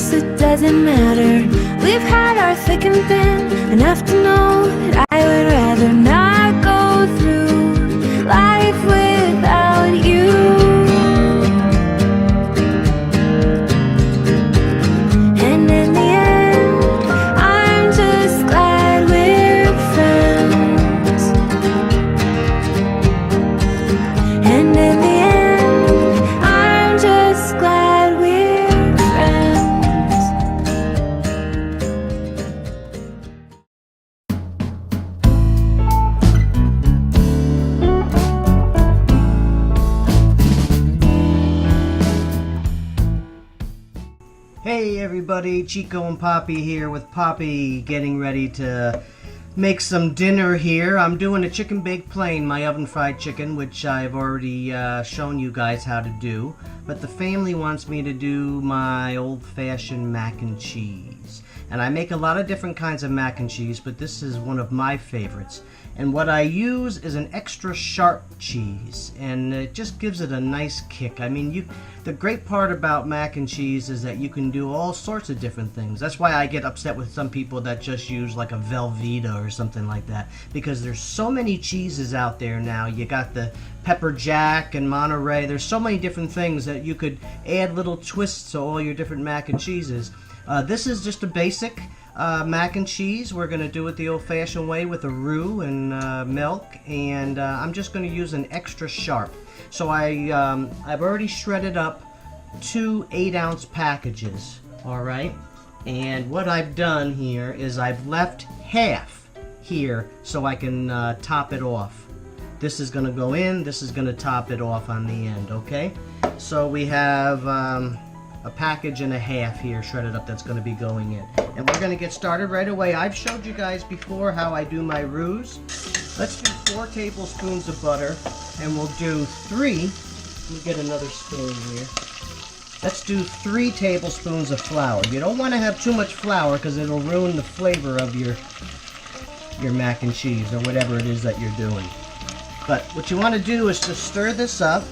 guess it doesn't matter. We've had our thick and thin, enough to know that I would rather not go through life without you. And in the end, I'm just glad we're friends. And in the end, I'm just glad we're friends. Hey everybody, Chico and Poppy here with Poppy getting ready to make some dinner here. I'm doing a chicken baked plain, my oven fried chicken, which I've already shown you guys how to do. But the family wants me to do my old-fashioned mac and cheese. And I make a lot of different kinds of mac and cheese, but this is one of my favorites. And what I use is an extra sharp cheese, and it just gives it a nice kick. I mean, the great part about mac and cheese is that you can do all sorts of different things. That's why I get upset with some people that just use like a Velveeta or something like that, because there's so many cheeses out there now. You got the pepper jack and Monterey. There's so many different things that you could add little twists to all your different mac and cheeses. This is just a basic mac and cheese. We're going to do it the old-fashioned way with a roux and milk, and I'm just going to use an extra sharp. So I've already shredded up 2 8-ounce packages, alright? And what I've done here is I've left half here so I can top it off. This is going to go in, this is going to top it off on the end, okay? So we have a package and a half here shredded up that's going to be going in. And we're going to get started right away. I've showed you guys before how I do my roux. Let's do 4 tablespoons of butter, and we'll do 3, let me get another spoon here. Let's do 3 tablespoons of flour. You don't want to have too much flour because it'll ruin the flavor of your mac and cheese or whatever it is that you're doing. But what you want to do is to stir this up,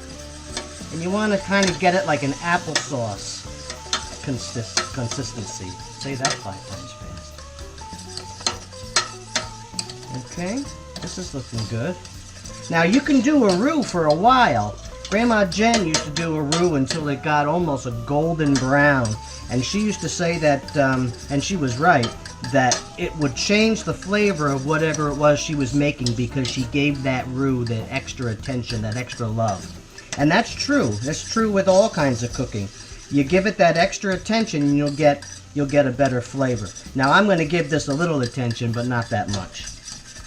and you want to kind of get it like an applesauce consistency. Say that 5 times fast. Okay, this is looking good. Now you can do a roux for a while. Grandma Jen used to do a roux until it got almost a golden brown, and she used to say that, and she was right, that it would change the flavor of whatever it was she was making because she gave that roux that extra attention, that extra love. And that's true. That's true with all kinds of cooking. You give it that extra attention and you'll get a better flavor. Now I'm going to give this a little attention, but not that much,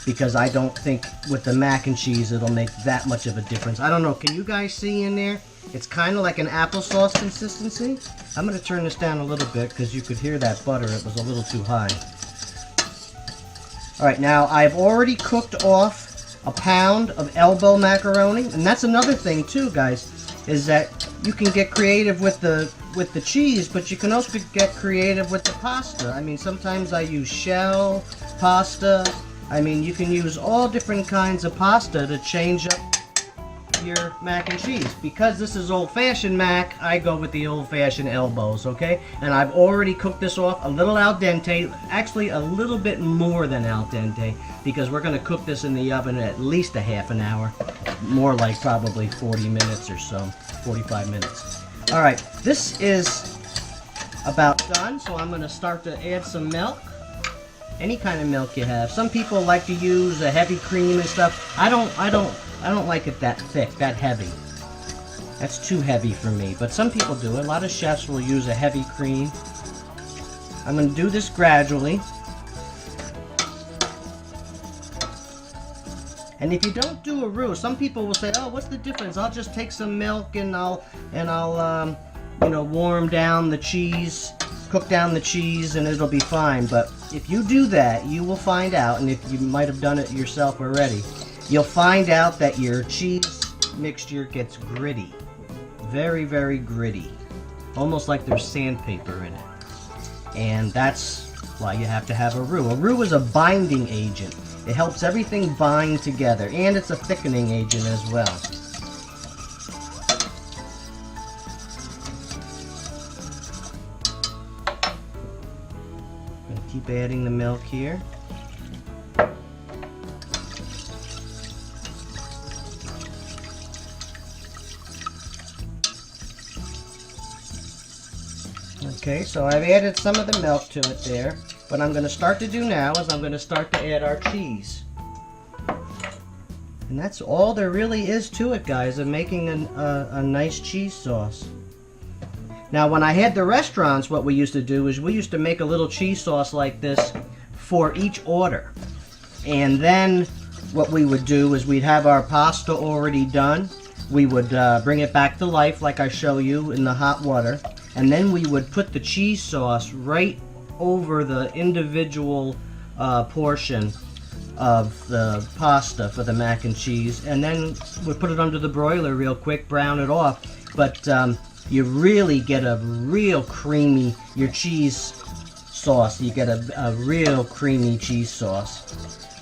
because I don't think with the mac and cheese it'll make that much of a difference. I don't know, can you guys see in there? It's kind of like an applesauce consistency. I'm going to turn this down a little bit because you could hear that butter. It was a little too high. Alright, now I've already cooked off a pound of elbow macaroni, and that's another thing too, guys, is that you can get creative with the cheese, but you can also get creative with the pasta. I mean, sometimes I use shell pasta. I mean, you can use all different kinds of pasta to change up your mac and cheese. Because this is old-fashioned mac, I go with the old-fashioned elbows, okay? And I've already cooked this off a little al dente, actually a little bit more than al dente, because we're going to cook this in the oven at least a half an hour, more like probably 40 minutes or so, 45 minutes. Alright, this is about done, so I'm going to start to add some milk. Any kind of milk you have. Some people like to use a heavy cream and stuff. I don't like it that thick, that heavy. That's too heavy for me, but some people do. A lot of chefs will use a heavy cream. I'm going to do this gradually. And if you don't do a roux, some people will say, "Oh, what's the difference? I'll just take some milk and I'll you know, warm down the cheese, cook down the cheese, and it'll be fine." But if you do that, you will find out, and if you might have done it yourself already, you'll find out that your cheese mixture gets gritty. Very, very gritty. Almost like there's sandpaper in it. And that's why you have to have a roux. A roux is a binding agent. It helps everything bind together, and it's a thickening agent as well. Keep adding the milk here. Okay, so I've added some of the milk to it there. What I'm going to start to do now is I'm going to start to add our cheese. And that's all there really is to it, guys, of making a nice cheese sauce. Now, when I had the restaurants, what we used to do is we used to make a little cheese sauce like this for each order. And then what we would do is we'd have our pasta already done. We would bring it back to life like I show you in the hot water. And then we would put the cheese sauce right over the individual portion of the pasta for the mac and cheese, and then we put it under the broiler real quick, brown it off. But you really get a real creamy, your cheese sauce, you get a real creamy cheese sauce.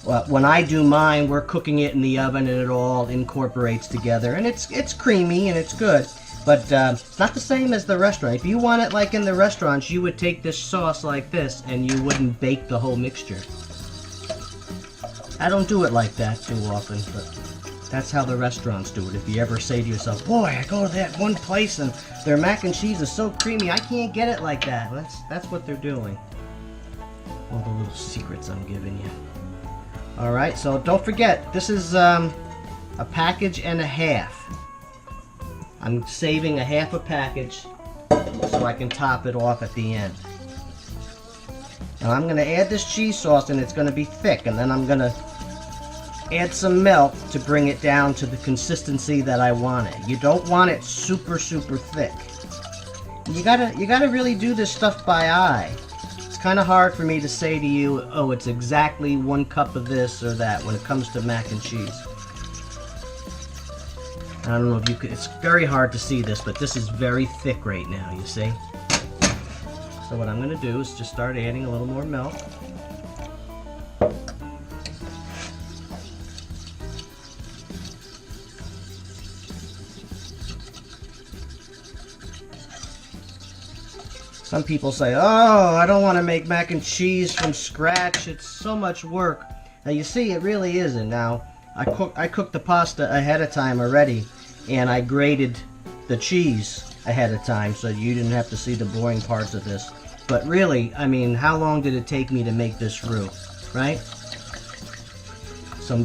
Well, when I do mine, we're cooking it in the oven and it all incorporates together, and it's creamy and it's good. But it's not the same as the restaurant. If you want it like in the restaurants, you would take this sauce like this and you wouldn't bake the whole mixture. I don't do it like that too often, but that's how the restaurants do it. If you ever say to yourself, boy, I go to that one place and their mac and cheese is so creamy, I can't get it like that. That's what they're doing. All the little secrets I'm giving you. Alright, so don't forget, this is a package and a half. I'm saving a half a package so I can top it off at the end. Now I'm going to add this cheese sauce and it's going to be thick, and then I'm going to add some milk to bring it down to the consistency that I want it. You don't want it super thick. You gotta really do this stuff by eye. It's kind of hard for me to say to you, oh, it's exactly 1 cup of this or that when it comes to mac and cheese. I don't know if you could, it's very hard to see this, but this is very thick right now, you see? So what I'm going to do is just start adding a little more milk. Some people say, oh, I don't want to make mac and cheese from scratch, it's so much work. Now you see, it really isn't. Now, I cooked the pasta ahead of time already, and I grated the cheese ahead of time, so you didn't have to see the boring parts of this. But really, I mean, how long did it take me to make this roux, right? Some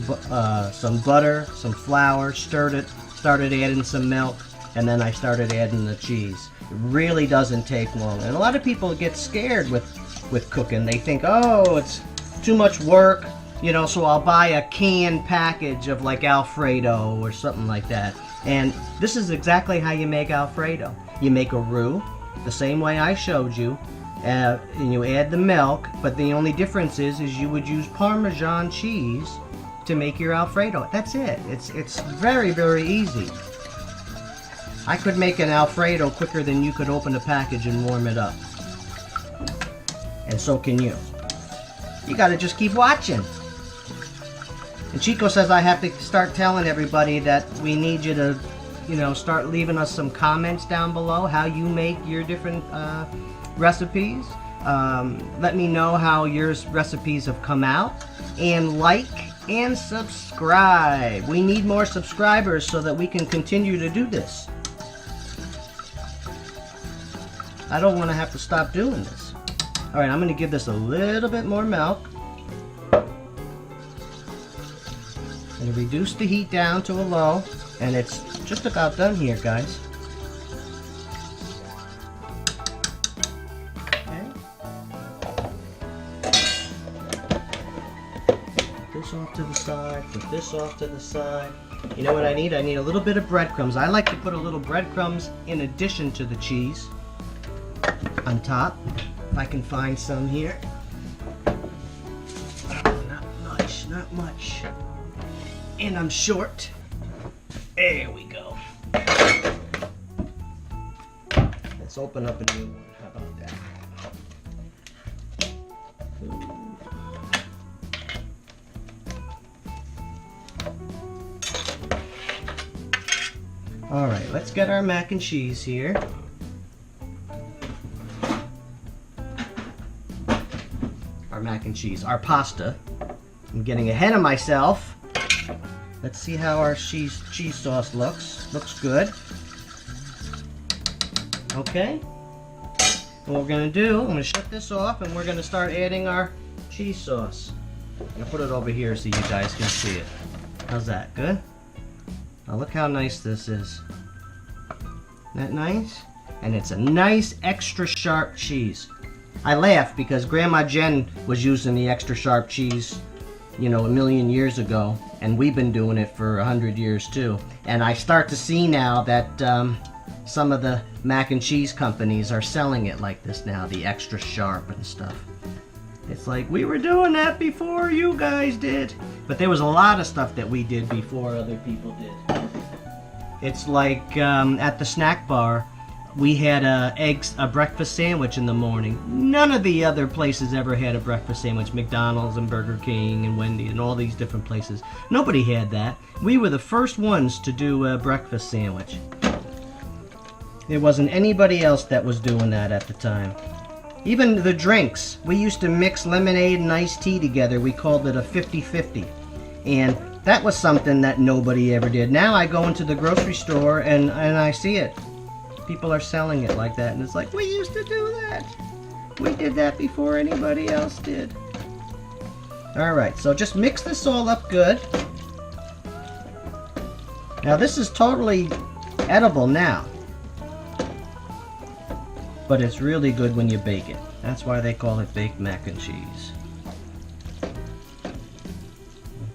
butter, some flour, stirred it, started adding some milk, and then I started adding the cheese. It really doesn't take long, and a lot of people get scared with cooking. They think, oh, it's too much work. You know, so I'll buy a canned package of like Alfredo or something like that. And this is exactly how you make Alfredo. You make a roux the same way I showed you, and you add the milk, but the only difference is you would use Parmesan cheese to make your Alfredo. That's it. It's very easy. I could make an Alfredo quicker than you could open a package and warm it up. And so can you. You gotta just keep watching. And Chico says I have to start telling everybody that we need you to, you know, start leaving us some comments down below how you make your different recipes. Let me know how your recipes have come out. And like and subscribe. We need more subscribers so that we can continue to do this. I don't want to have to stop doing this. Alright, I'm going to give this a little bit more milk. And reduce the heat down to a low, and it's just about done here, guys. Okay. Put this off to the side, put this off to the side. You know what I need? I need a little bit of breadcrumbs. I like to put a little breadcrumbs in addition to the cheese on top, if I can find some here. Oh, not much. And I'm short. There we go. Let's open up a new one. How about that? All right, let's get our mac and cheese here. Our our mac and cheese, our pasta. I'm getting ahead of myself. Let's see how our cheese sauce looks. Looks good. Okay. What we're gonna do, I'm gonna shut this off and we're gonna start adding our cheese sauce. I'm gonna put it over here so you guys can see it. How's that? Good? Now look how nice this is. Isn't that nice? And it's a nice extra sharp cheese. I laugh because Grandma Jen was using the extra sharp cheese, you know, a million years ago, and we've been doing it for 100 years too. And I start to see now that some of the mac and cheese companies are selling it like this now, the extra sharp and stuff. It's like, we were doing that before you guys did. But there was a lot of stuff that we did before other people did. It's like at the snack bar, we had a breakfast sandwich in the morning. None of the other places ever had a breakfast sandwich. McDonald's and Burger King and Wendy's and all these different places. Nobody had that. We were the first ones to do a breakfast sandwich. There wasn't anybody else that was doing that at the time. Even the drinks. We used to mix lemonade and iced tea together. We called it a 50-50. And that was something that nobody ever did. Now I go into the grocery store and I see it. People are selling it like that, and it's like, we used to do that. We did that before anybody else did. Alright, so just mix this all up good. Now this is totally edible now. But it's really good when you bake it. That's why they call it baked mac and cheese.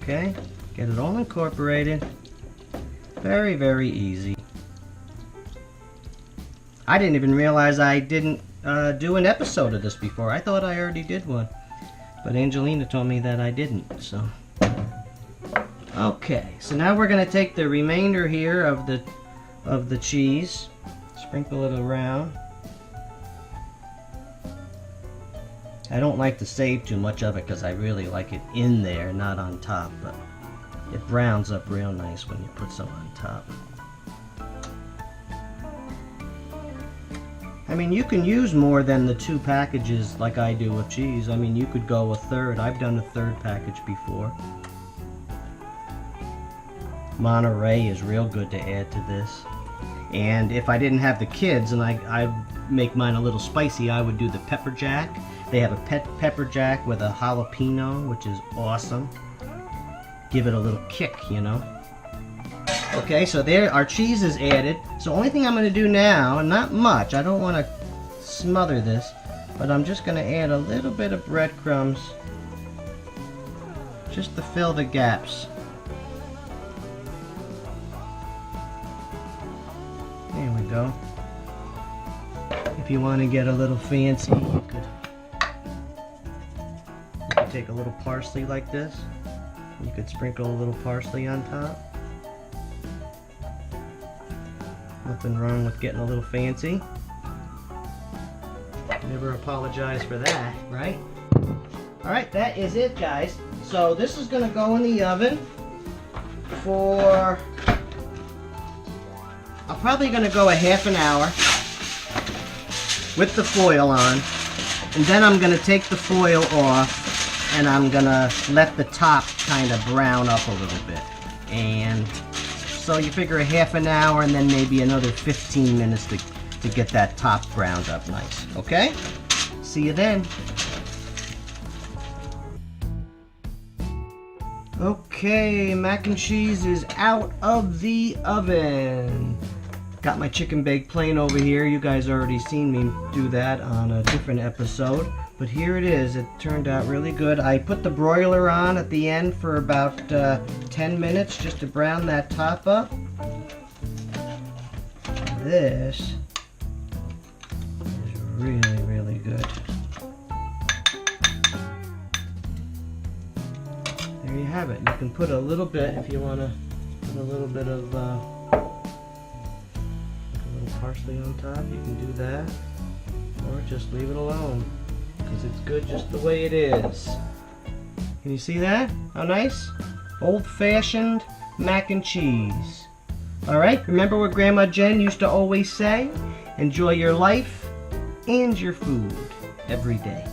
Okay, get it all incorporated. Very, very easy. I didn't even realize I didn't do an episode of this before. I thought I already did one. But Angelina told me that I didn't, so. Okay, so now we're gonna take the remainder here of the cheese, sprinkle it around. I don't like to save too much of it because I really like it in there, not on top, but it browns up real nice when you put some on top. I mean, you can use more than the 2 packages like I do of cheese. I mean, you could go a third. I've done a 3rd package before. Monterey is real good to add to this. And if I didn't have the kids and I make mine a little spicy, I would do the pepper jack. They have a pepper jack with a jalapeno, which is awesome. Give it a little kick, you know. Okay, so there, our cheese is added. So only thing I'm going to do now, and not much, I don't want to smother this, but I'm just going to add a little bit of breadcrumbs just to fill the gaps. There we go. If you want to get a little fancy, you could take a little parsley like this. You could sprinkle a little parsley on top. Nothing wrong with getting a little fancy. Never apologize for that, right? Alright, that is it, guys. So this is going to go in the oven for... I'm probably going to go a half an hour with the foil on. And then I'm going to take the foil off and I'm going to let the top kind of brown up a little bit. And so you figure a half an hour and then maybe another 15 minutes to get that top browned up nice. Okay? See you then. Okay, mac and cheese is out of the oven. Got my chicken baked plain over here. You guys already seen me do that on a different episode. But here it is. It turned out really good. I put the broiler on at the end for about 10 minutes just to brown that top up. This is really, really good. There you have it. You can put a little bit if you want to put a little bit of parsley on top. You can do that, or just leave it alone because it's good just the way it is. Can you see that? How nice? Old-fashioned mac and cheese. Alright, remember what Grandma Jen used to always say? Enjoy your life and your food every day.